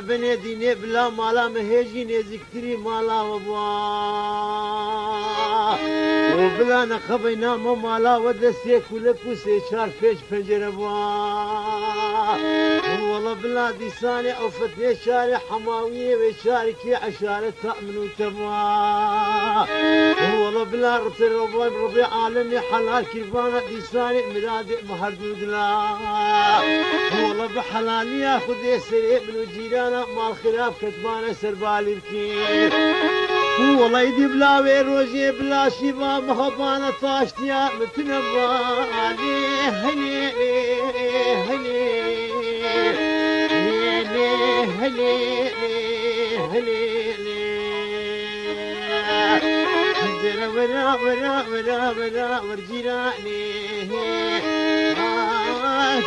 بني ديني بلا مالا مهيجي نزكتري مالا وبوا وبلا نخبينا مالا ودسي كلكو سيشار فيش فنجر بوا والله بلا ديساني او فتني شاري حماوية وشاركي عشارة تأمن وتبوا والله بلا رطر ربي عالمي حلال كيفانا ديساني مرادي مهردود لا والله بحلال ياخذ يسري من وجيرانا مال خلاف كتبانا سربالي بكير والله يدي بلا ويروجي بلا شيبا مهبانا طاشتيا متنبالي هلي هلي هلي هلي ورا ورا ورا ورا ورجيراني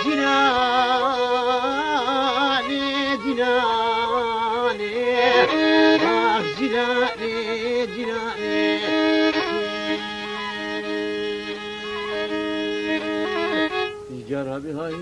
جيراني جيراني جيراني جيراني جرى بهاي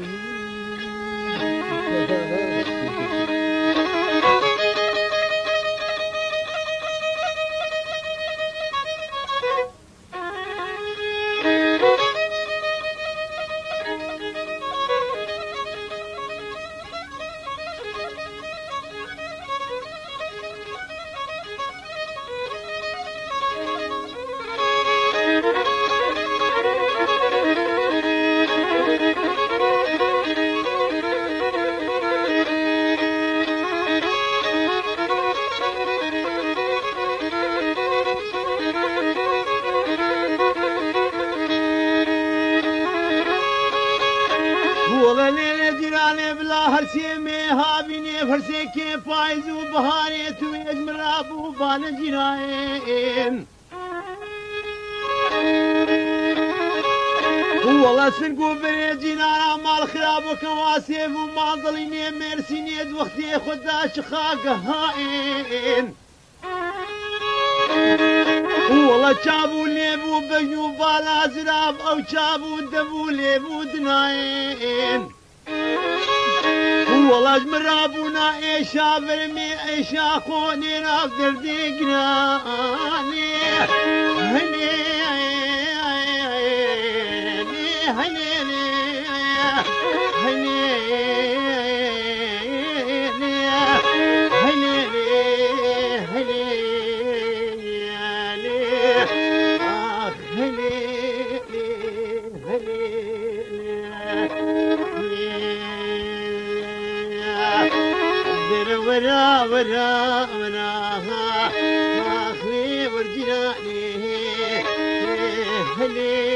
فرسي كيف فايز وبهاريت ويجمر ابو بانا جناين والله سنقو بني جنانا مال خراب وكواسيف وما ظليني ميرسيني وقتي خداش خاق هائن والله شابو ليبو بجنو بالا زراب او شابو دبو ليبو دناين والله مرابونا ايشا برمي ايشا خوني رافدر ديقناني هني هني هني ورا ورا ورا اخلي ورجاني هلي